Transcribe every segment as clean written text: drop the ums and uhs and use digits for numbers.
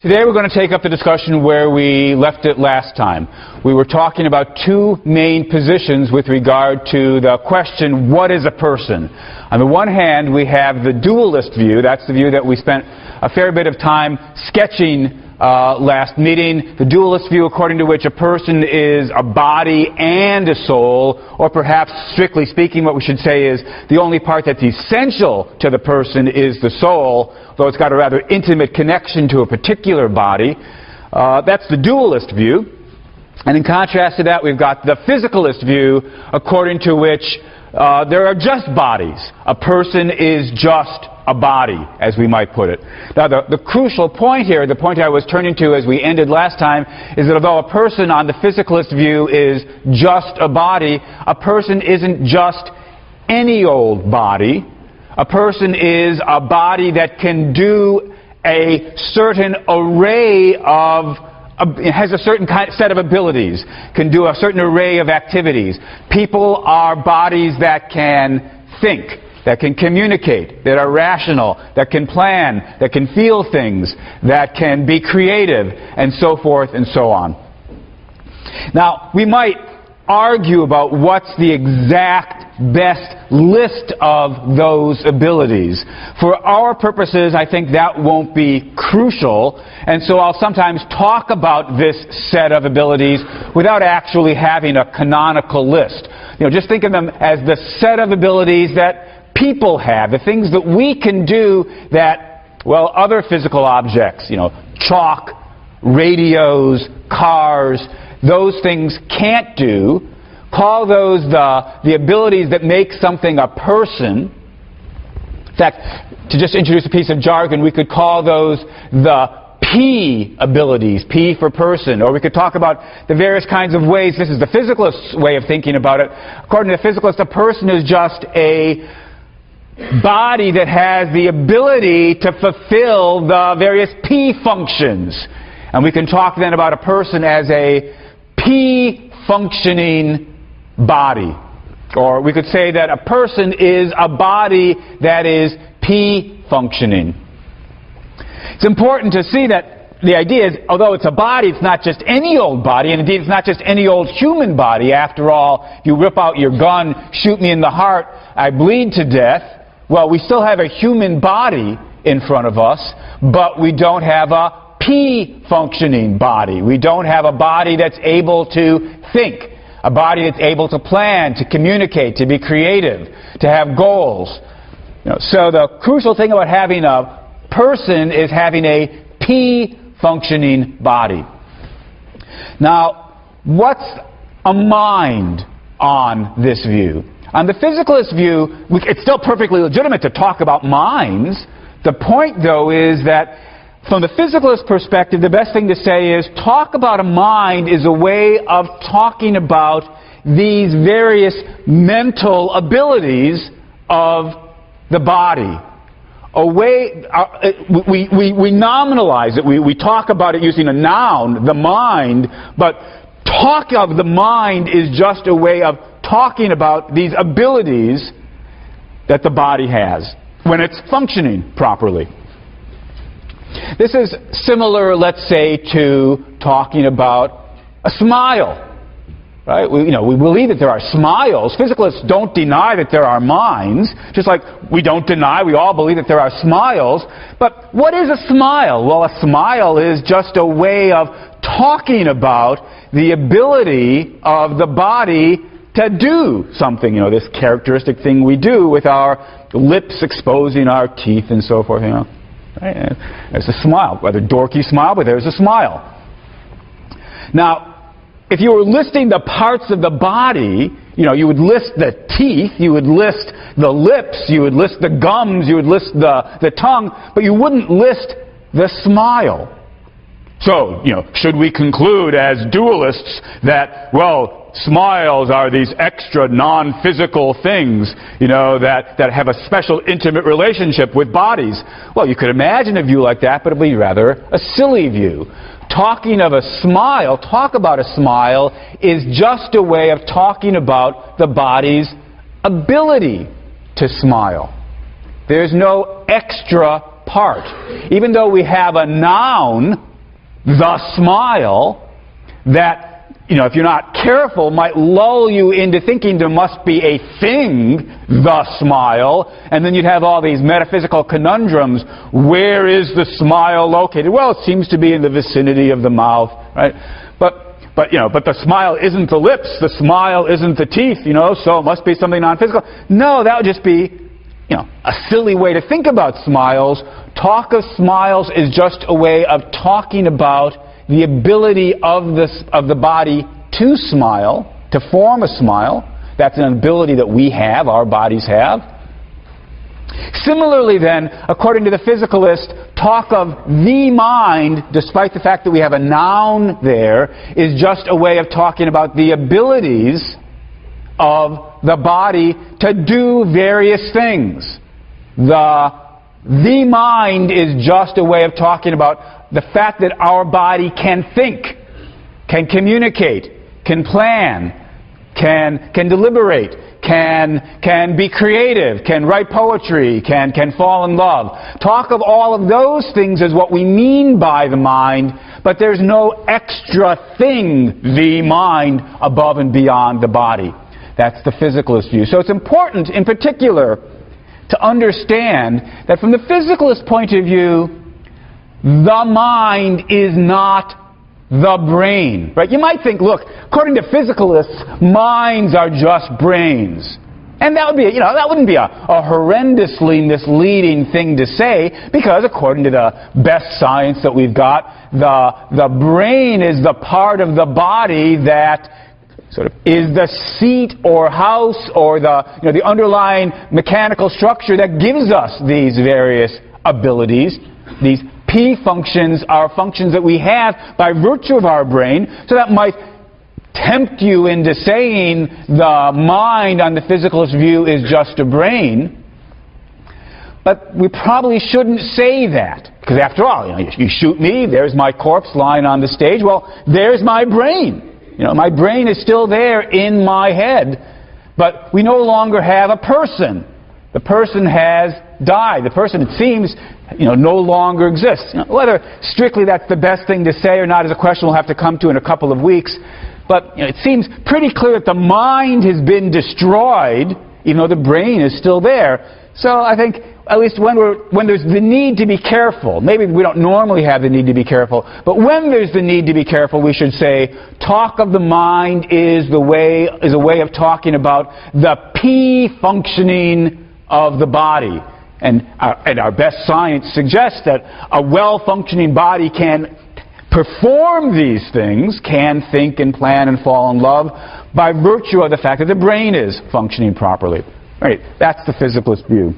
Today we're going to take up the discussion where we left it last time. We were talking about two main positions with regard to the question, what is a person? On the one hand, we have the dualist view. That's the view that we spent a fair bit of time sketching last meeting. The dualist view according to which a person is a body and a soul, or perhaps, strictly speaking, what we should say is the only part that's essential to the person is the soul, though it's got a rather intimate connection to a particular body. That's the dualist view. And in contrast to that, we've got the physicalist view, according to which there are just bodies. A person is just a body, as we might put it. Now, the crucial point here, the point I was turning to as we ended last time, is that although a person on the physicalist view is just a body, a person isn't just any old body. A person is a body that can do a certain array of, has a certain set of abilities, can do a certain array of activities. People are bodies that can think, that can communicate, that are rational, that can plan, that can feel things, that can be creative, and so forth and so on. Now, we might argue about what's the exact best list of those abilities. For our purposes, I think that won't be crucial, and so I'll sometimes talk about this set of abilities without actually having a canonical list. You know, just think of them as the set of abilities that people have, the things that we can do that, well, other physical objects, you know, chalk, radios, cars, those things can't do. Call those the abilities that make something a person. In fact, to just introduce a piece of jargon, we could call those the P abilities, P for person, or we could talk about the various kinds of ways. This is the physicalist way of thinking about it. According to the physicalist, a person is just a body that has the ability to fulfill the various P functions. And we can talk then about a person as a P functioning body. Or we could say that a person is a body that is P functioning. It's important to see that the idea is, although it's a body, it's not just any old body, and indeed it's not just any old human body. After all, if you rip out your gun, shoot me in the heart, I bleed to death. Well, we still have a human body in front of us, but we don't have a P-functioning body. We don't have a body that's able to think, a body that's able to plan, to communicate, to be creative, to have goals. You know, so the crucial thing about having a person is having a P-functioning body. Now, what's a mind on this view? On the physicalist view, it's still perfectly legitimate to talk about minds. The point, though, is that from the physicalist perspective, the best thing to say is talk about a mind is a way of talking about these various mental abilities of the body. A way, we nominalize it. We talk about it using a noun, the mind, but talk of the mind is just a way of talking about these abilities that the body has when it's functioning properly. This is similar, let's say, to talking about a smile. Right? We believe that there are smiles. Physicalists don't deny that there are minds, just like we don't deny, we all believe that there are smiles. But what is a smile? Well, a smile is just a way of talking about the ability of the body to do something, this characteristic thing we do with our lips exposing our teeth and so forth, Right? There's a smile, whether dorky smile, but there's a smile. Now, if you were listing the parts of the body, you would list the teeth, you would list the lips, you would list the gums, you would list the tongue, but you wouldn't list the smile. So, should we conclude as dualists that, well, smiles are these extra non-physical things, that have a special intimate relationship with bodies? Well, you could imagine a view like that, but it would be rather a silly view. Talking of a smile, talk about a smile, is just a way of talking about the body's ability to smile. There's no extra part. Even though we have a noun the smile, that, if you're not careful, might lull you into thinking there must be a thing, the smile, and then you'd have all these metaphysical conundrums. Where is the smile located? Well, it seems to be in the vicinity of the mouth, right? But the smile isn't the lips, the smile isn't the teeth, so it must be something non-physical. No, that would just be, a silly way to think about smiles. Talk of smiles is just a way of talking about the ability of the body to smile, to form a smile. That's an ability that we have, our bodies have. Similarly then, according to the physicalist, talk of the mind, despite the fact that we have a noun there, is just a way of talking about the abilities of the body to do various things. The mind is just a way of talking about the fact that our body can think, can communicate, can plan, can deliberate, can be creative, can write poetry, can fall in love. Talk of all of those things is what we mean by the mind, but there's no extra thing, the mind, above and beyond the body. That's the physicalist view. So it's important, in particular, to understand that from the physicalist point of view, the mind is not the brain. Right? You might think, look, according to physicalists, minds are just brains. And that would be, that wouldn't be a horrendously misleading thing to say, because according to the best science that we've got, the brain is the part of the body that sort of is the seat or house or the underlying mechanical structure that gives us these various abilities. These P functions are functions that we have by virtue of our brain, so that might tempt you into saying the mind on the physicalist view is just a brain. But we probably shouldn't say that, because after all, you shoot me, there's my corpse lying on the stage, well, there's my brain. My brain is still there in my head, but we no longer have a person. The person has died. The person, it seems, no longer exists. Whether strictly that's the best thing to say or not is a question we'll have to come to in a couple of weeks. But it seems pretty clear that the mind has been destroyed, even though the brain is still there. So I think, at least when there's the need to be careful, maybe we don't normally have the need to be careful, but when there's the need to be careful, we should say, talk of the mind is a way of talking about the P functioning of the body. And our best science suggests that a well-functioning body can perform these things, can think and plan and fall in love, by virtue of the fact that the brain is functioning properly. Right? That's the physicalist view.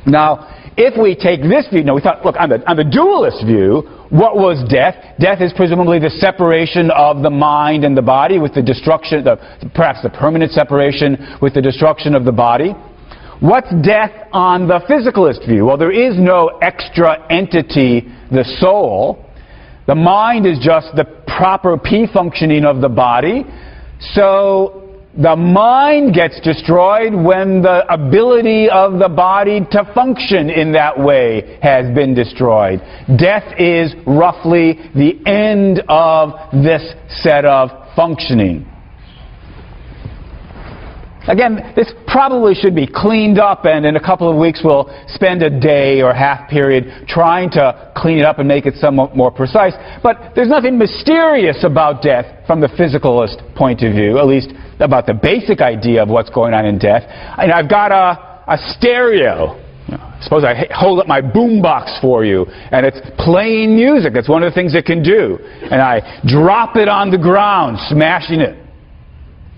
Now, if we take this view, we thought, look, on the dualist view, what was death? Death is presumably the separation of the mind and the body, with the destruction, perhaps the permanent separation with the destruction of the body. What's death on the physicalist view? Well, there is no extra entity, the soul. The mind is just the proper P functioning of the body. So the mind gets destroyed when the ability of the body to function in that way has been destroyed. Death is roughly the end of this set of functioning. Again, this probably should be cleaned up, and in a couple of weeks we'll spend a day or half period trying to clean it up and make it somewhat more precise. But there's nothing mysterious about death from the physicalist point of view, at least about the basic idea of what's going on in death. And I've got a stereo. Suppose I hold up my boombox for you, and it's playing music. That's one of the things it can do. And I drop it on the ground, smashing it.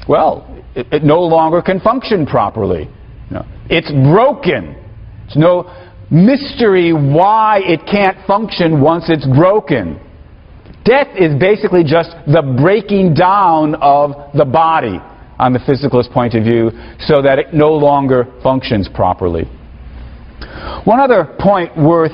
Well, it no longer can function properly. It's broken. There's no mystery why it can't function once it's broken. Death is basically just the breaking down of the body on the physicalist point of view, so that it no longer functions properly. One other point worth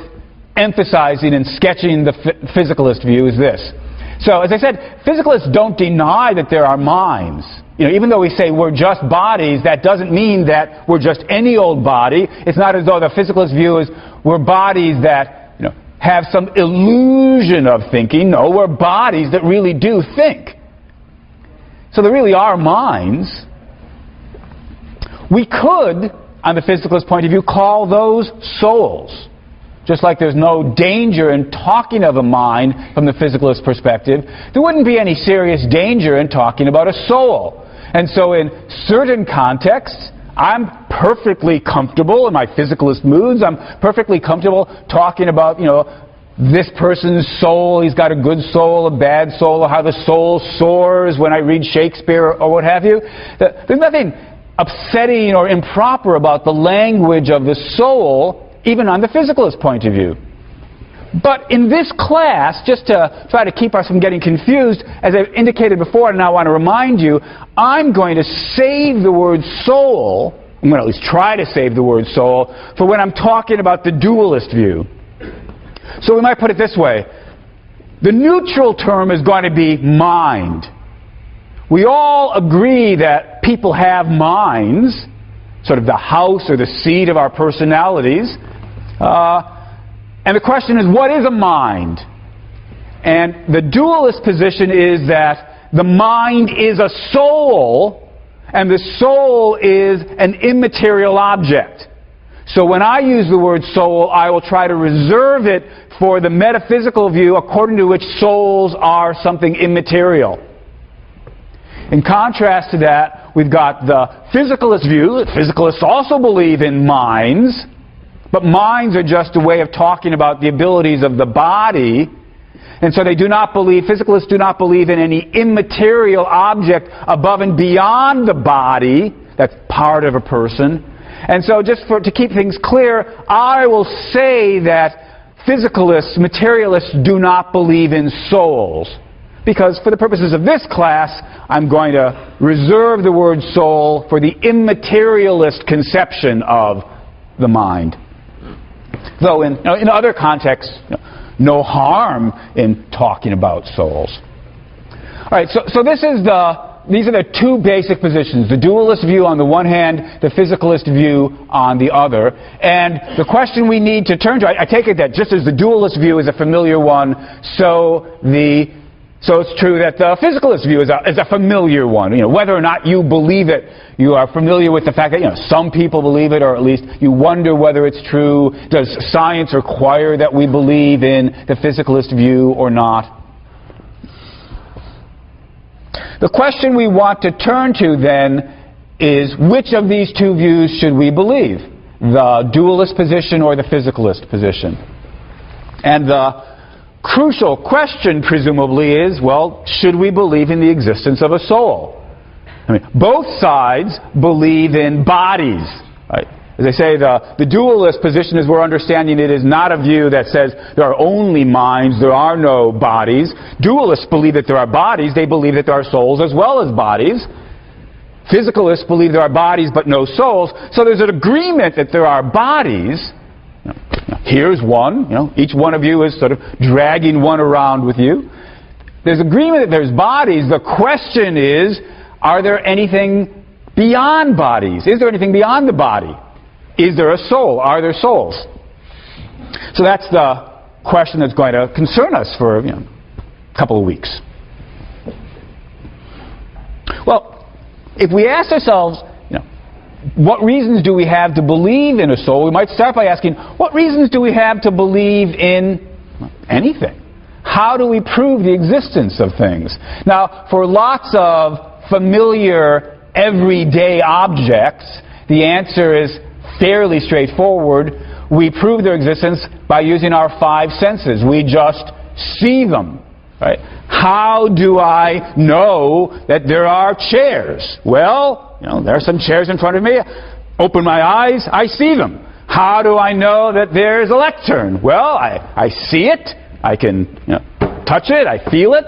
emphasizing in sketching the physicalist view is this. So, as I said, physicalists don't deny that there are minds. Even though we say we're just bodies, that doesn't mean that we're just any old body. It's not as though the physicalist view is we're bodies that have some illusion of thinking. No, we're bodies that really do think. So there really are minds. We could, on the physicalist point of view, call those souls. Just like there's no danger in talking of a mind from the physicalist perspective, there wouldn't be any serious danger in talking about a soul. And so in certain contexts, I'm perfectly comfortable in my physicalist moods. I'm perfectly comfortable talking about, this person's soul. He's got a good soul, a bad soul, or how the soul soars when I read Shakespeare or what have you. There's nothing upsetting or improper about the language of the soul, even on the physicalist point of view. But in this class, just to try to keep us from getting confused, as I've indicated before, and I want to remind you, I'm going to save the word soul, I'm going to at least try to save the word soul, for when I'm talking about the dualist view. So we might put it this way. The neutral term is going to be mind. We all agree that people have minds, sort of the house or the seat of our personalities. And the question is, what is a mind? And the dualist position is that the mind is a soul, and the soul is an immaterial object. So when I use the word soul, I will try to reserve it for the metaphysical view according to which souls are something immaterial. In contrast to that, we've got the physicalist view. Physicalists also believe in minds, but minds are just a way of talking about the abilities of the body. And so they do not believe, physicalists do not believe in any immaterial object above and beyond the body that's part of a person. And so just to keep things clear, I will say that physicalists, materialists, do not believe in souls. Because for the purposes of this class, I'm going to reserve the word soul for the immaterialist conception of the mind. Though in other contexts, no harm in talking about souls. All right, so these are the two basic positions, the dualist view on the one hand, the physicalist view on the other. And the question we need to turn to, I take it that just as the dualist view is a familiar one, so it's true that the physicalist view is a familiar one. Whether or not you believe it, you are familiar with the fact that some people believe it, or at least you wonder whether it's true. Does science require that we believe in the physicalist view or not? The question we want to turn to then is, which of these two views should we believe? The dualist position or the physicalist position? And the crucial question, presumably, is, well, should we believe in the existence of a soul? Both sides believe in bodies. Right? As I say, the dualist position, as we're understanding it, is not a view that says there are only minds, there are no bodies. Dualists believe that there are bodies. They believe that there are souls as well as bodies. Physicalists believe there are bodies but no souls. So there's an agreement that there are bodies. Here's one. Each one of you is sort of dragging one around with you. There's agreement that there's bodies. The question is, are there anything beyond bodies? Is there anything beyond the body? Is there a soul? Are there souls? So that's the question that's going to concern us for a couple of weeks. Well, if we ask ourselves, what reasons do we have to believe in a soul? We might start by asking, what reasons do we have to believe in anything? How do we prove the existence of things? Now, for lots of familiar, everyday objects, the answer is fairly straightforward. We prove their existence by using our five senses. We just see them. Right? How do I know that there are chairs? Well, there are some chairs in front of me. Open my eyes, I see them. How do I know that there's a lectern? Well, I see it. I can touch it. I feel it.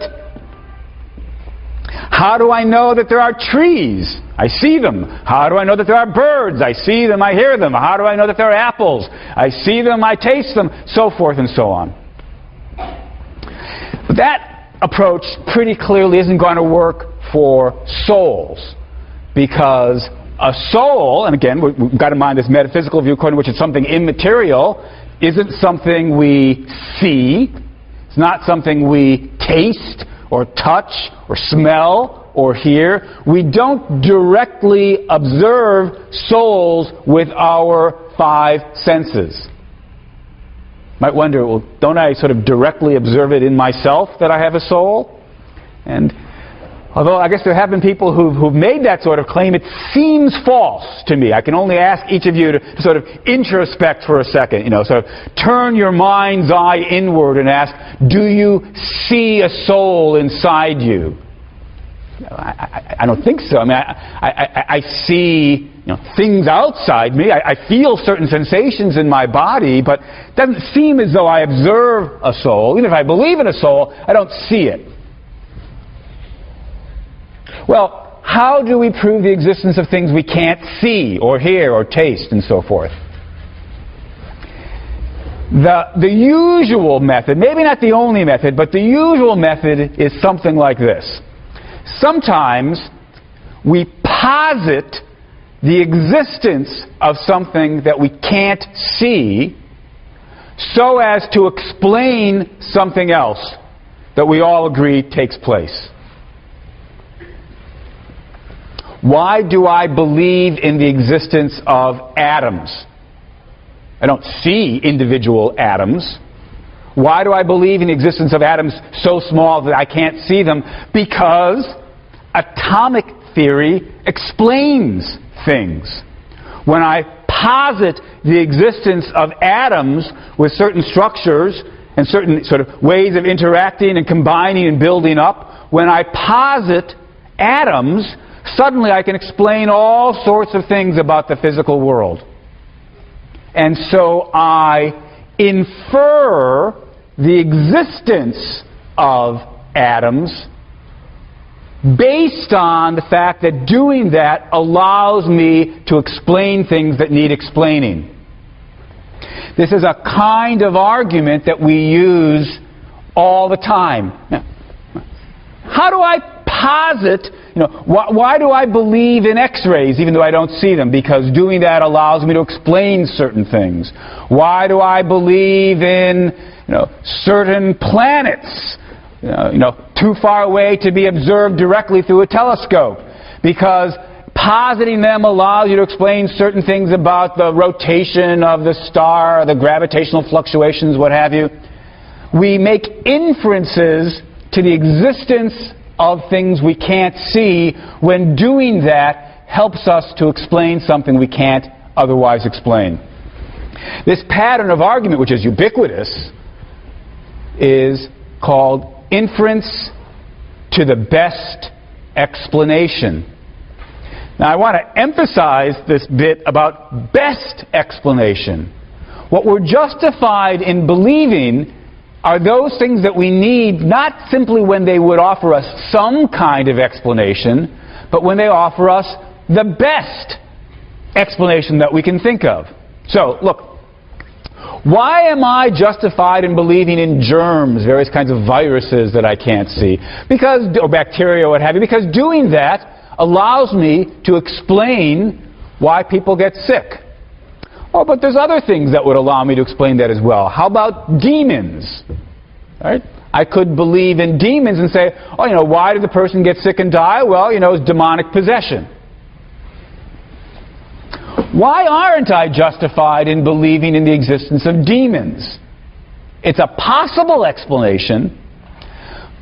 How do I know that there are trees? I see them. How do I know that there are birds? I see them. I hear them. How do I know that there are apples? I see them. I taste them. So forth and so on. But that approach pretty clearly isn't going to work for souls. Because a soul, and again, we've got in mind this metaphysical view according to which it's something immaterial, isn't something we see. It's not something we taste or touch or smell or hear. We don't directly observe souls with our five senses. Might wonder, well, don't I sort of directly observe it in myself that I have a soul? And although I guess there have been people who've made that sort of claim, it seems false to me. I can only ask each of you to sort of introspect for a second, sort of turn your mind's eye inward and ask, do you see a soul inside you? I don't think so. I mean, I see things outside me. I feel certain sensations in my body, but it doesn't seem as though I observe a soul. Even if I believe in a soul, I don't see it. Well, how do we prove the existence of things we can't see or hear or taste and so forth? The usual method, maybe not the only method, but the usual method is something like this. Sometimes we posit the existence of something that we can't see so as to explain something else that we all agree takes place. Why do I believe in the existence of atoms? I don't see individual atoms. Why do I believe in the existence of atoms so small that I can't see them? Because atomic theory explains things. When I posit the existence of atoms with certain structures and certain sort of ways of interacting and combining and building up, when I posit atoms, suddenly I can explain all sorts of things about the physical world. And so I infer the existence of atoms based on the fact that doing that allows me to explain things that need explaining. This is a kind of argument that we use all the time. Now, how do I posit, why do I believe in X-rays even though I don't see them? Because doing that allows me to explain certain things. Why do I believe in, certain planets, too far away to be observed directly through a telescope? Because positing them allows you to explain certain things about the rotation of the star, the gravitational fluctuations, what have you. We make inferences to the existence of things we can't see when doing that helps us to explain something we can't otherwise explain. This pattern of argument, which is ubiquitous, is called inference to the best explanation. Now, I want to emphasize this bit about best explanation. What we're justified in believing are those things that we need not simply when they would offer us some kind of explanation, but when they offer us the best explanation that we can think of. So, look, why am I justified in believing in germs, various kinds of viruses that I can't see? Or bacteria, what have you? Because doing that allows me to explain why people get sick. Oh, but there's other things that would allow me to explain that as well. How about demons? Right? I could believe in demons and say, why did the person get sick and die? Well, it's demonic possession. Why aren't I justified in believing in the existence of demons? It's a possible explanation,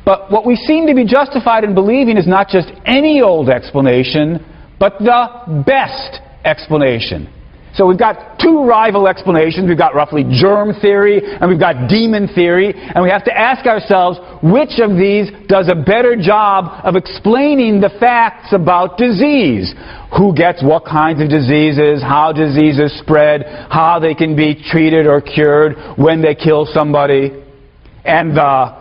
but what we seem to be justified in believing is not just any old explanation, but the best explanation. So we've got two rival explanations. We've got roughly germ theory and we've got demon theory, and we have to ask ourselves which of these does a better job of explaining the facts about disease. Who gets what kinds of diseases, how diseases spread, how they can be treated or cured when they kill somebody. And the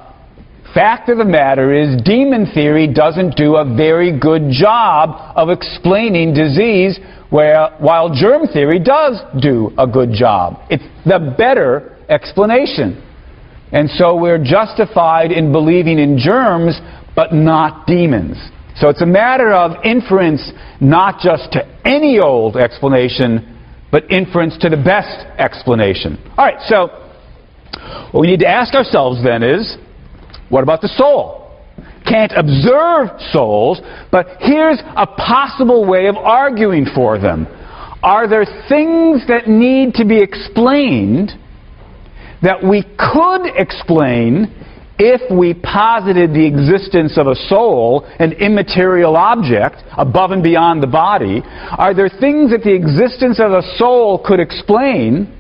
fact of the matter is, demon theory doesn't do a very good job of explaining disease, while germ theory does do a good job. It's the better explanation. And so we're justified in believing in germs, but not demons. So it's a matter of inference, not just to any old explanation, but inference to the best explanation. All right, so what we need to ask ourselves then is, what about the soul? Can't observe souls, but here's a possible way of arguing for them. Are there things that need to be explained that we could explain if we posited the existence of a soul, an immaterial object, above and beyond the body? Are there things that the existence of a soul could explain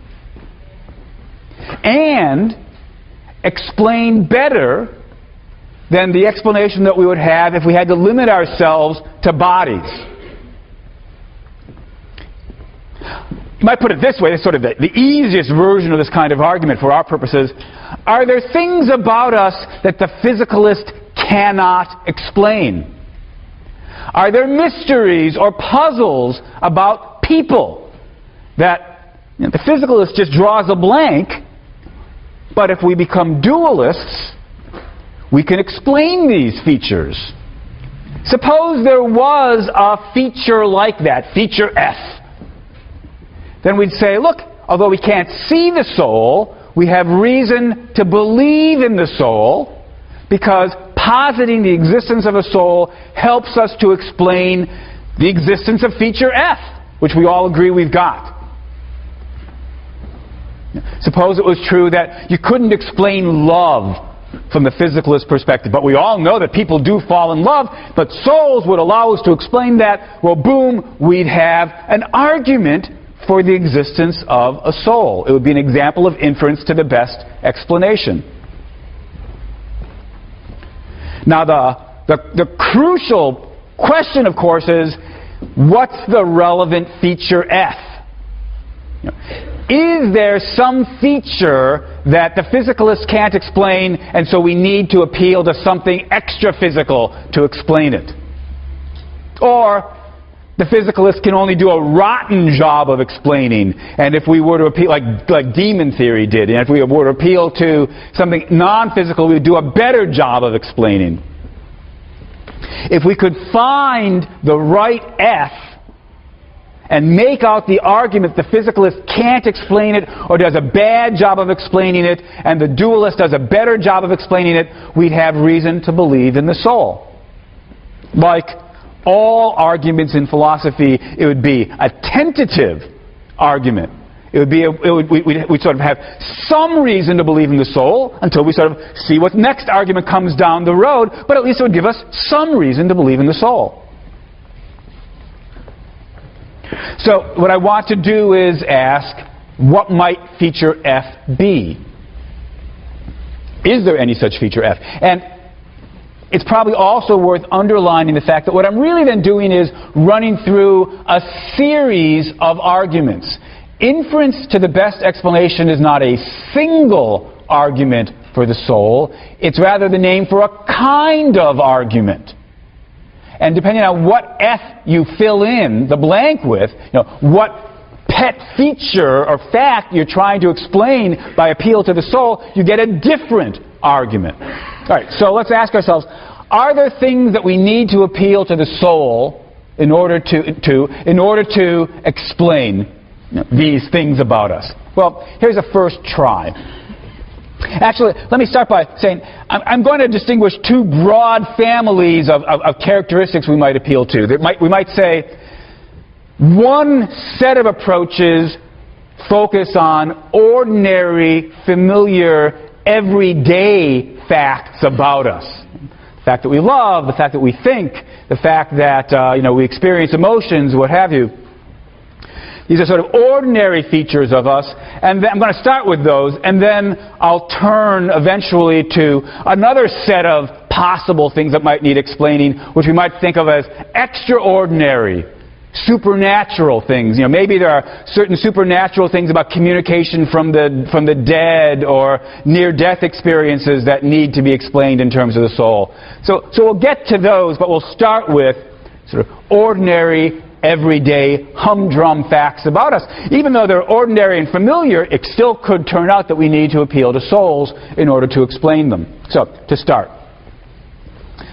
and explain better than the explanation that we would have if we had to limit ourselves to bodies? You might put it this way, it's sort of the easiest version of this kind of argument for our purposes. Are there things about us that the physicalist cannot explain? Are there mysteries or puzzles about people that the physicalist just draws a blank, but if we become dualists, we can explain these features? Suppose there was a feature like that, feature F. Then we'd say, look, although we can't see the soul, we have reason to believe in the soul, because positing the existence of a soul helps us to explain the existence of feature F, which we all agree we've got. Suppose it was true that you couldn't explain love from the physicalist perspective, but we all know that people do fall in love, but souls would allow us to explain that. Well, boom, we'd have an argument for the existence of a soul. It would be an example of inference to the best explanation. Now, the crucial question, of course, is what's the relevant feature F? Is there some feature that the physicalist can't explain, and so we need to appeal to something extra physical to explain it? Or the physicalist can only do a rotten job of explaining, and if we were to appeal, like demon theory did, and if we were to appeal to something non-physical, we would do a better job of explaining. If we could find the right F and make out the argument the physicalist can't explain it or does a bad job of explaining it, and the dualist does a better job of explaining it, we'd have reason to believe in the soul. Like all arguments in philosophy, it would be a tentative argument. We'd sort of have some reason to believe in the soul until we sort of see what next argument comes down the road, but at least it would give us some reason to believe in the soul. So what I want to do is ask, what might feature F be? Is there any such feature F? And it's probably also worth underlining the fact that what I'm really then doing is running through a series of arguments. Inference to the best explanation is not a single argument for the soul. It's rather the name for a kind of argument. And depending on what F you fill in the blank with, what pet feature or fact you're trying to explain by appeal to the soul, you get a different argument. All right, so let's ask ourselves, are there things that we need to appeal to the soul in order to explain these things about us? Well, here's a first try. Actually, let me start by saying I'm going to distinguish two broad families of characteristics we might appeal to. We might say one set of approaches focus on ordinary, familiar, everyday facts about us. The fact that we love, the fact that we think, the fact that we experience emotions, what have you. These are sort of ordinary features of us, and I'm going to start with those, and then I'll turn eventually to another set of possible things that might need explaining, which we might think of as extraordinary, supernatural things. Maybe there are certain supernatural things about communication from the dead or near-death experiences that need to be explained in terms of the soul. So we'll get to those, but we'll start with sort of ordinary, everyday, humdrum facts about us. Even though they're ordinary and familiar, it still could turn out that we need to appeal to souls in order to explain them. So, to start,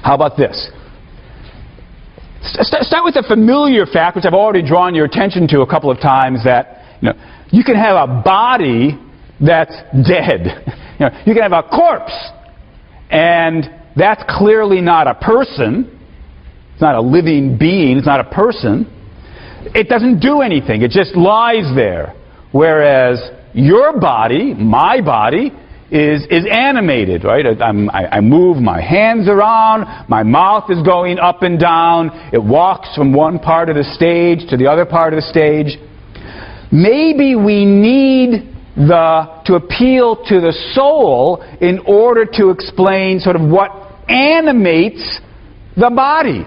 how about this? Start with a familiar fact, which I've already drawn your attention to a couple of times, that you can have a body that's dead. You can have a corpse, and that's clearly not a person. It's not a living being. It's not a person. It doesn't do anything. It just lies there. Whereas your body, my body, is animated, right? I move my hands around, my mouth is going up and down, it walks from one part of the stage to the other part of the stage. Maybe we need to appeal to the soul in order to explain sort of what animates the body.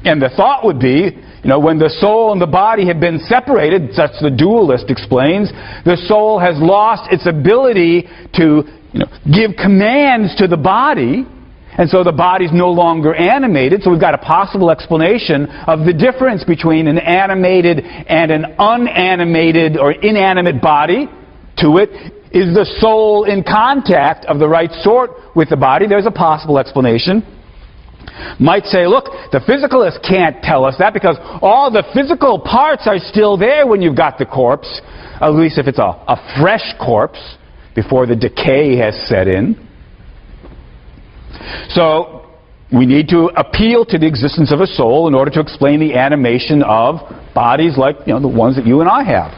And the thought would be, when the soul and the body have been separated, such the dualist explains, the soul has lost its ability to, give commands to the body, and so the body's no longer animated. So we've got a possible explanation of the difference between an animated and an unanimated or inanimate body. To it, is the soul in contact of the right sort with the body? There's a possible explanation. Might say, look, the physicalist can't tell us that because all the physical parts are still there when you've got the corpse, at least if it's a fresh corpse before the decay has set in. So we need to appeal to the existence of a soul in order to explain the animation of bodies like the ones that you and I have.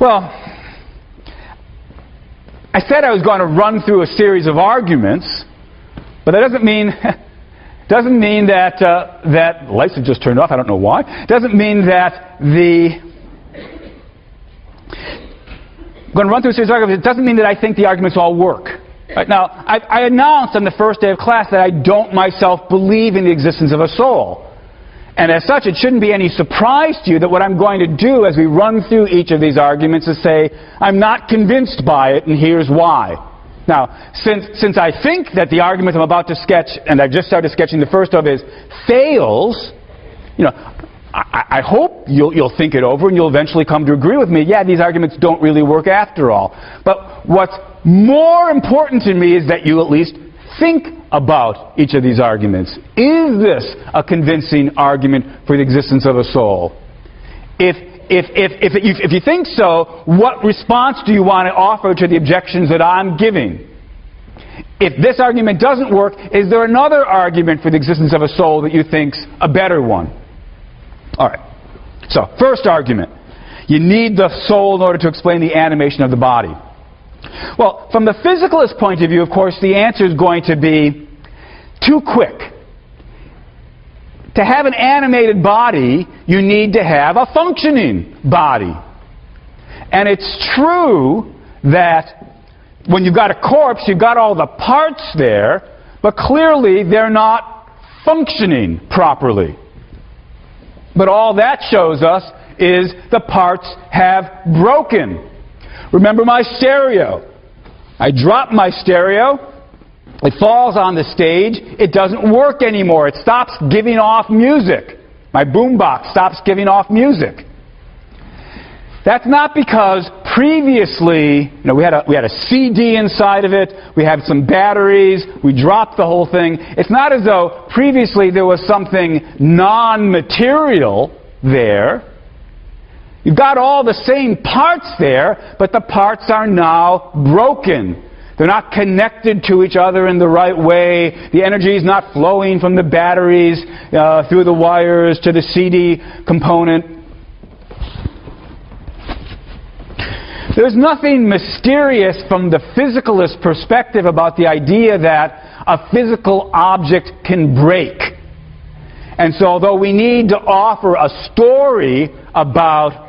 Well, I said I was going to run through a series of arguments, but that doesn't mean that that lights have just turned off. I don't know why. Doesn't mean that I'm going to run through a series of arguments. It doesn't mean that I think the arguments all work. Right? Now, I announced on the first day of class that I don't myself believe in the existence of a soul. And as such, it shouldn't be any surprise to you that what I'm going to do as we run through each of these arguments is say, I'm not convinced by it, and here's why. Now, since I think that the argument I'm about to sketch, and I've just started sketching the first of, is fails, I hope you'll think it over and you'll eventually come to agree with me, yeah, these arguments don't really work after all. But what's more important to me is that you at least think about each of these arguments. Is this a convincing argument for the existence of a soul? If you think so, what response do you want to offer to the objections that I'm giving? If this argument doesn't work, is there another argument for the existence of a soul that you think's a better one? All right. So, first argument. You need the soul in order to explain the animation of the body. Well, from the physicalist point of view, of course, the answer is going to be too quick. To have an animated body, you need to have a functioning body. And it's true that when you've got a corpse, you've got all the parts there, but clearly they're not functioning properly. But all that shows us is the parts have broken. Remember my stereo. I drop my stereo. It falls on the stage. It doesn't work anymore. It stops giving off music. My boombox stops giving off music. That's not because previously, we had a CD inside of it. We had some batteries. We dropped the whole thing. It's not as though previously there was something non-material there. You've got all the same parts there, but the parts are now broken. They're not connected to each other in the right way. The energy is not flowing from the batteries through the wires to the CD component. There's nothing mysterious from the physicalist perspective about the idea that a physical object can break. And so although we need to offer a story about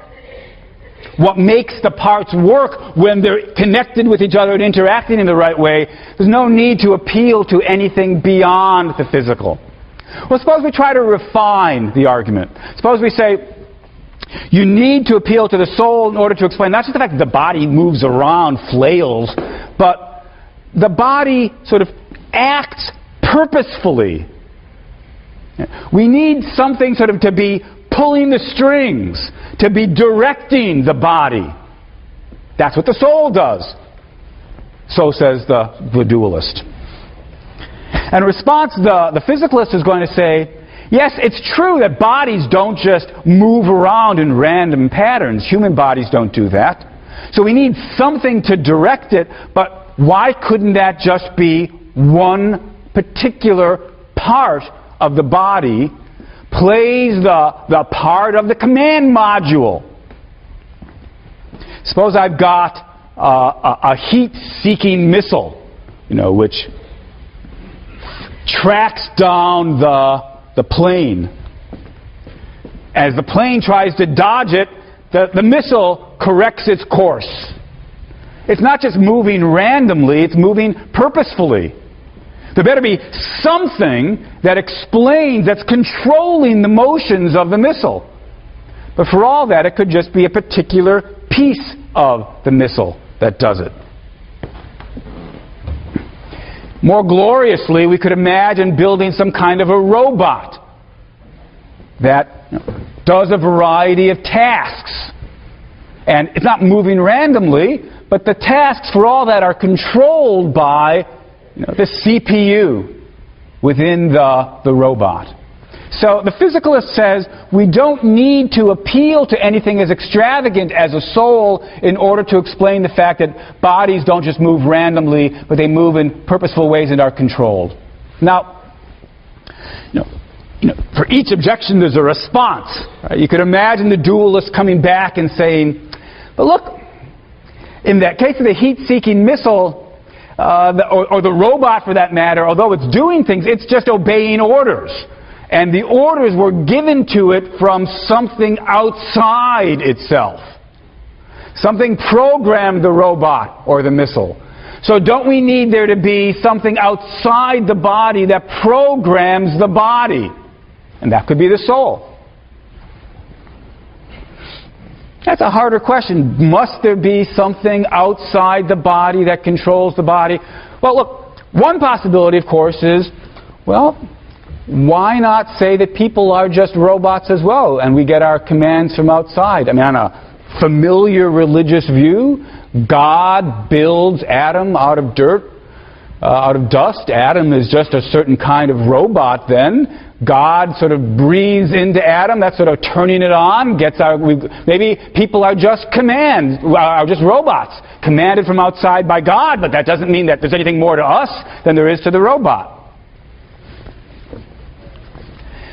what makes the parts work when they're connected with each other and interacting in the right way, there's no need to appeal to anything beyond the physical. Well, suppose we try to refine the argument. Suppose we say, you need to appeal to the soul in order to explain not just the fact that the body moves around, flails, but the body sort of acts purposefully. We need something sort of to be pulling the strings, to be directing the body. That's what the soul does. So says the dualist. And in response, the physicalist is going to say, Yes, it's true that bodies don't just move around in random patterns. Human bodies don't do that. So we need something to direct it, but why couldn't that just be one particular part of the body plays the part of the command module? Suppose I've got a heat-seeking missile, which tracks down the plane. As the plane tries to dodge it, the missile corrects its course. It's not just moving randomly, it's moving purposefully. There better be something that explains, that's controlling the motions of the missile. But for all that, it could just be a particular piece of the missile that does it. More gloriously, we could imagine building some kind of a robot that does a variety of tasks. And it's not moving randomly, but the tasks for all that are controlled by the CPU within the robot. So the physicalist says we don't need to appeal to anything as extravagant as a soul in order to explain the fact that bodies don't just move randomly, but they move in purposeful ways and are controlled. Now, for each objection there's a response. Right? You could imagine the dualist coming back and saying, but look, in that case of the heat-seeking missile, or the robot for that matter, although it's doing things, it's just obeying orders. And the orders were given to it from something outside itself. Something programmed the robot or the missile. So don't we need there to be something outside the body that programs the body? And that could be the soul. That's a harder question. Must there be something outside the body that controls the body? Well, look, one possibility, of course, is, well, why not say that people are just robots as well, and we get our commands from outside? I mean, on a familiar religious view, God builds Adam out of dirt, out of dust. Adam is just a certain kind of robot then. God sort of breathes into Adam, that's sort of turning it on, maybe people are just robots, commanded from outside by God, but that doesn't mean that there's anything more to us than there is to the robot.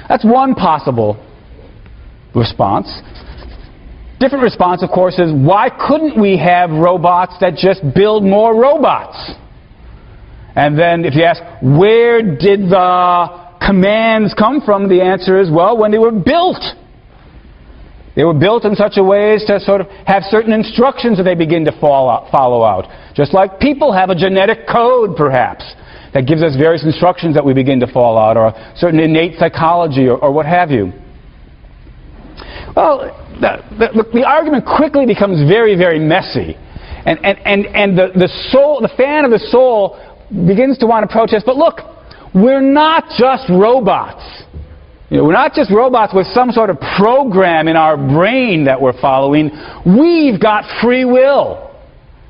That's one possible response. Different response, of course, is why couldn't we have robots that just build more robots? And then if you ask, where did the commands come from? The answer is, well, when they were built. They were built in such a way as to sort of have certain instructions that they begin to follow out. Just like people have a genetic code, perhaps, that gives us various instructions that we begin to follow out, or a certain innate psychology, or what have you. Well, the argument quickly becomes very, very messy. And the fan of the soul begins to want to protest, but look, we're not just robots. We're not just robots with some sort of program in our brain that we're following. We've got free will.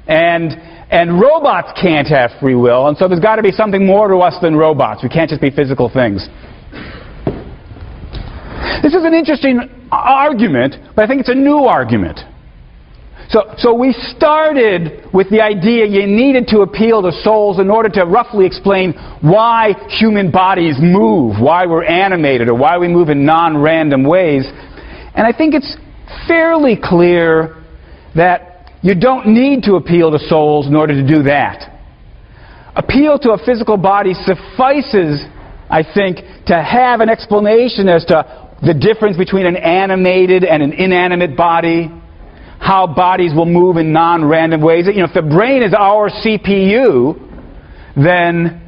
And robots can't have free will, and so there's got to be something more to us than robots. We can't just be physical things. This is an interesting argument, but I think it's a new argument. So we started with the idea you needed to appeal to souls in order to roughly explain why human bodies move, why we're animated, or why we move in non-random ways. And I think it's fairly clear that you don't need to appeal to souls in order to do that. Appeal to a physical body suffices, I think, to have an explanation as to the difference between an animated and an inanimate body, how bodies will move in non-random ways. If the brain is our CPU, then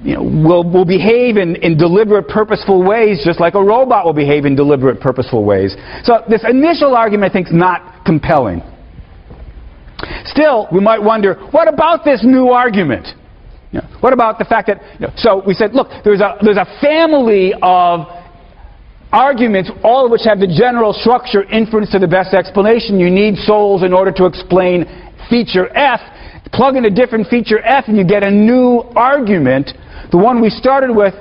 we'll behave in deliberate, purposeful ways, just like a robot will behave in deliberate, purposeful ways. So this initial argument, I think, is not compelling. Still, we might wonder, what about this new argument? What about the fact that, so we said, look, there's a family of arguments, all of which have the general structure, inference to the best explanation. You need souls in order to explain feature F. Plug in a different feature F and you get a new argument. The one we started with,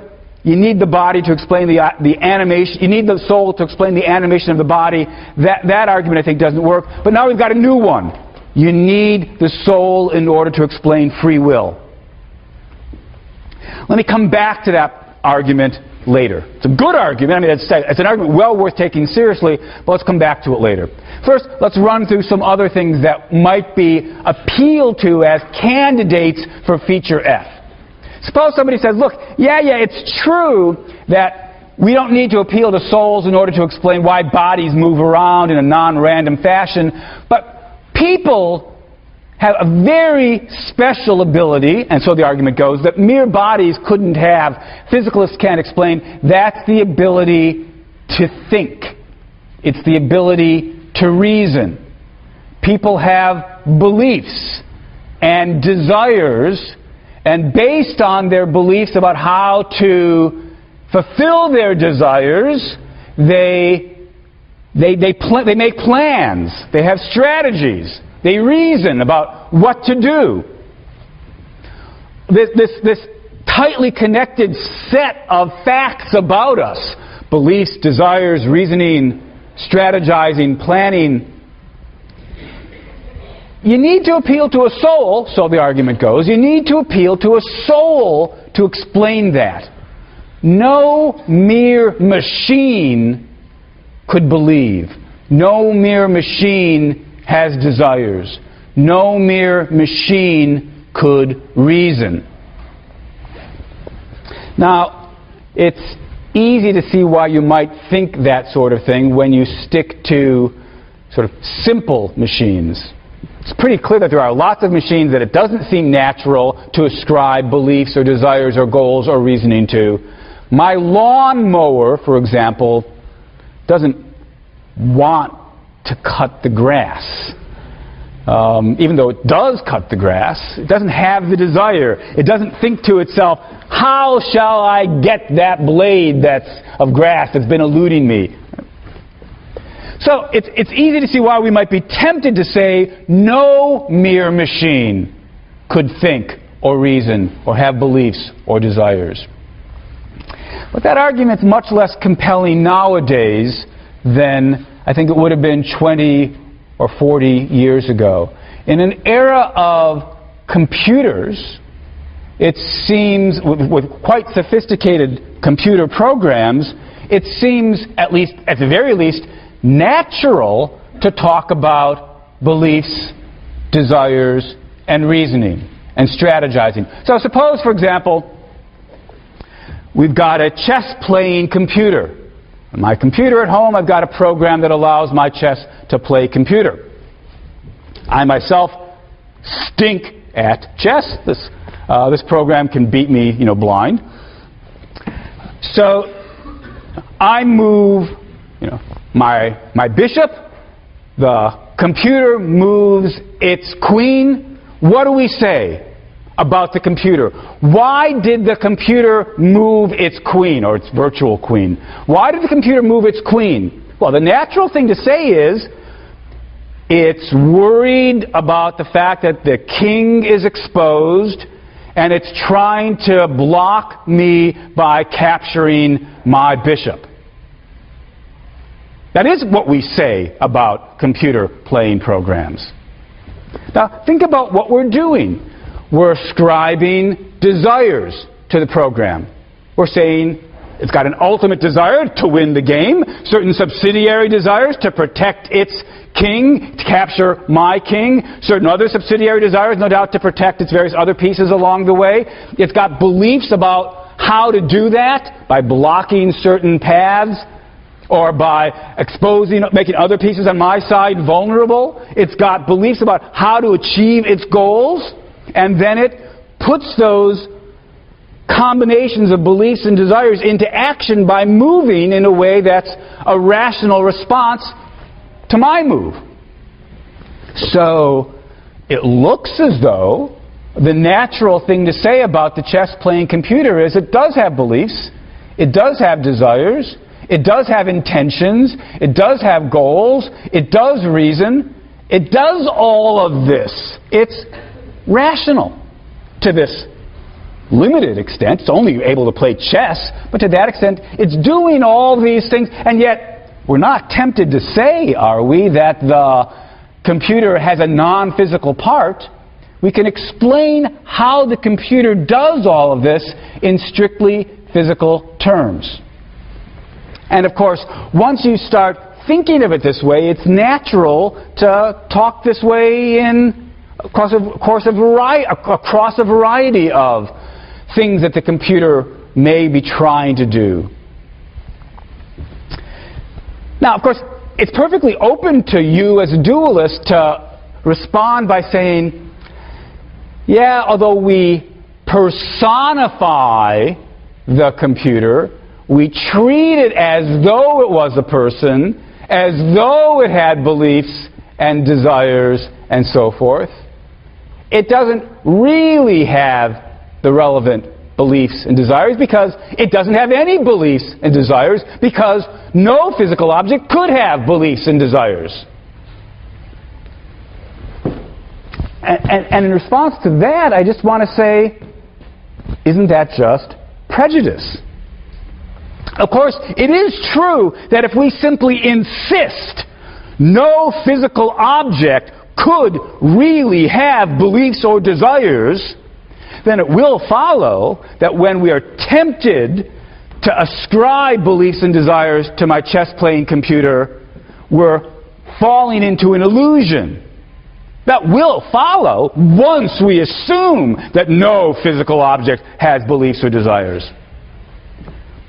You need the body to explain the animation. You need the soul to explain the animation of the body. That argument, I think, doesn't work. But now we've got a new one. You need the soul in order to explain free will. Let me come back to that argument later. It's a good argument. I mean, it's an argument well worth taking seriously, but let's come back to it later. First, let's run through some other things that might be appealed to as candidates for feature F. Suppose somebody says, look, yeah, it's true that we don't need to appeal to souls in order to explain why bodies move around in a non-random fashion, but people have a very special ability, and so the argument goes, that mere bodies couldn't have, physicalists can't explain. That's the ability to think. It's the ability to reason. People have beliefs and desires, and based on their beliefs about how to fulfill their desires, they make plans. They have strategies. They reason about what to do. This tightly connected set of facts about us, beliefs, desires, reasoning, strategizing, planning. You need to appeal to a soul, so the argument goes. You need to appeal to a soul to explain that. No mere machine could believe. No mere machine has desires. No mere machine could reason. Now, it's easy to see why you might think that sort of thing when you stick to sort of simple machines. It's pretty clear that there are lots of machines that it doesn't seem natural to ascribe beliefs or desires or goals or reasoning to. My lawnmower, for example, doesn't want to cut the grass. Even though it does cut the grass, it doesn't have the desire. It doesn't think to itself, how shall I get that blade of grass that's been eluding me? So it's easy to see why we might be tempted to say no mere machine could think or reason or have beliefs or desires. But that argument's much less compelling nowadays than I think it would have been 20 or 40 years ago. In an era of computers, it seems, with quite sophisticated computer programs, it seems, at the very least, natural to talk about beliefs, desires, and reasoning, and strategizing. So suppose, for example, we've got a chess-playing computer. On my computer at home, I've got a program that allows my chess to play computer. I myself stink at chess. This program can beat me, blind. So I move, my bishop. The computer moves its queen. What do we say about the computer? Why did the computer move its queen, or its virtual queen? Why did the computer move its queen? Well, the natural thing to say is it's worried about the fact that the king is exposed, and it's trying to block me by capturing my bishop. That is what we say about computer playing programs. Now, think about what we're doing. We're ascribing desires to the program. We're saying it's got an ultimate desire to win the game, certain subsidiary desires to protect its king, to capture my king, certain other subsidiary desires, no doubt, to protect its various other pieces along the way. It's got beliefs about how to do that by blocking certain paths, or by making other pieces on my side vulnerable. It's got beliefs about how to achieve its goals, and then it puts those combinations of beliefs and desires into action by moving in a way that's a rational response to my move. So it looks as though the natural thing to say about the chess-playing computer is it does have beliefs, it does have desires, it does have intentions, it does have goals, it does reason, it does all of this. It's rational to this limited extent. It's only able to play chess, but to that extent, it's doing all these things, and yet we're not tempted to say, are we, that the computer has a non-physical part. We can explain how the computer does all of this in strictly physical terms. And of course, once you start thinking of it this way, it's natural to talk this way across a variety of things that the computer may be trying to do. Now, of course, it's perfectly open to you as a dualist to respond by saying, yeah, although we personify the computer, we treat it as though it was a person, as though it had beliefs and desires and so forth. It doesn't really have the relevant beliefs and desires because it doesn't have any beliefs and desires, because no physical object could have beliefs and desires. And in response to that, I just want to say, isn't that just prejudice? Of course, it is true that if we simply insist no physical object could really have beliefs or desires, then it will follow that when we are tempted to ascribe beliefs and desires to my chess-playing computer, we're falling into an illusion. That will follow once we assume that no physical object has beliefs or desires.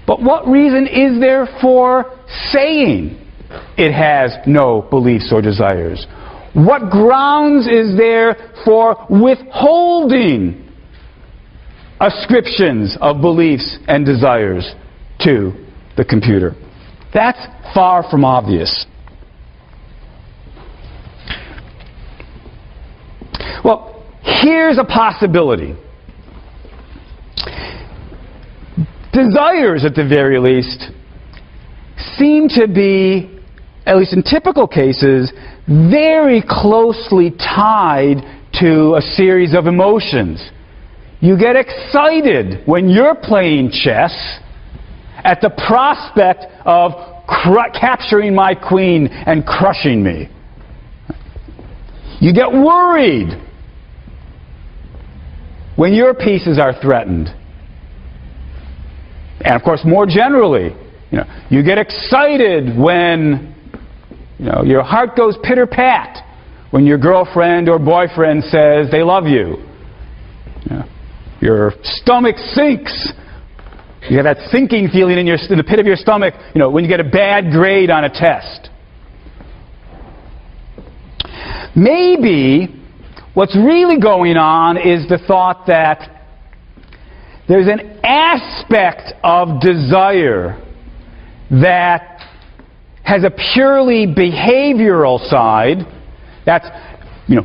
But what reason is there for saying it has no beliefs or desires? What grounds is there for withholding ascriptions of beliefs and desires to the computer? That's far from obvious. Well, here's a possibility. Desires, at the very least, seem to be, at least in typical cases, very closely tied to a series of emotions. You get excited when you're playing chess at the prospect of capturing my queen and crushing me. You get worried when your pieces are threatened. And of course, more generally, you get excited when your heart goes pitter-pat when your girlfriend or boyfriend says they love you. Your stomach sinks. You have that sinking feeling in the pit of your stomach, when you get a bad grade on a test. Maybe what's really going on is the thought that there's an aspect of desire that has a purely behavioral side. That's,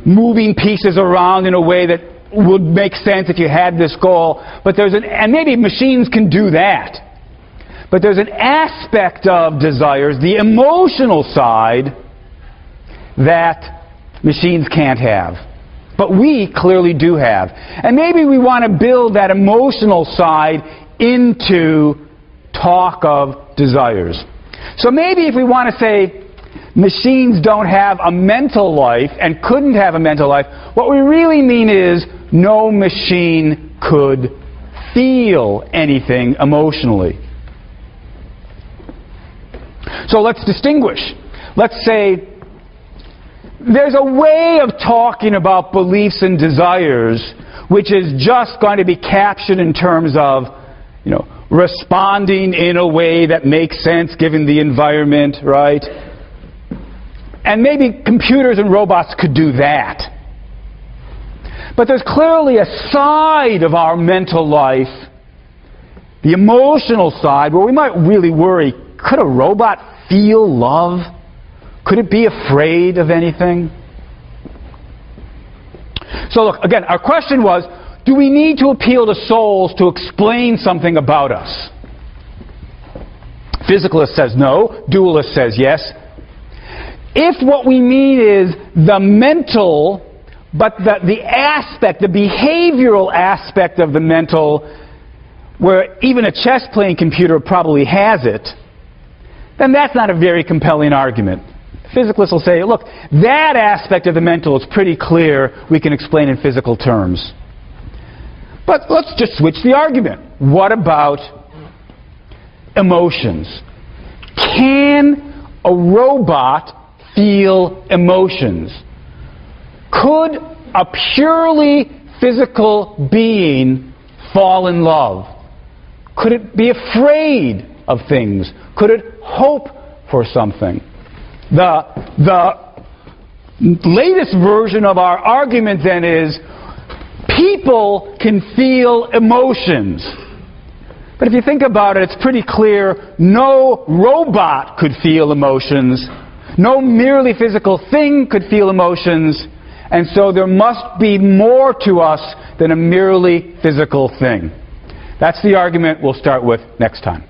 moving pieces around in a way that would make sense if you had this goal. But and maybe machines can do that. But there's an aspect of desires, the emotional side, that machines can't have. But we clearly do have. And maybe we want to build that emotional side into talk of desires. So maybe if we want to say machines don't have a mental life and couldn't have a mental life, what we really mean is no machine could feel anything emotionally. So let's distinguish. Let's say there's a way of talking about beliefs and desires which is just going to be captured in terms of, responding in a way that makes sense given the environment, right? And maybe computers and robots could do that. But there's clearly a side of our mental life, the emotional side, where we might really worry, could a robot feel love? Could it be afraid of anything? So look, again, our question was, do we need to appeal to souls to explain something about us? Physicalist says no. Dualist says yes. If what we mean is the mental But the aspect, the behavioral aspect of the mental, where even a chess-playing computer probably has it, then that's not a very compelling argument. Physicalists will say, look, that aspect of the mental is pretty clear, we can explain in physical terms. But let's just switch the argument. What about emotions? Can a robot feel emotions? Could a purely physical being fall in love? Could it be afraid of things? Could it hope for something? The latest version of our argument then is people can feel emotions. But if you think about it, it's pretty clear no robot could feel emotions. No merely physical thing could feel emotions. And so there must be more to us than a merely physical thing. That's the argument we'll start with next time.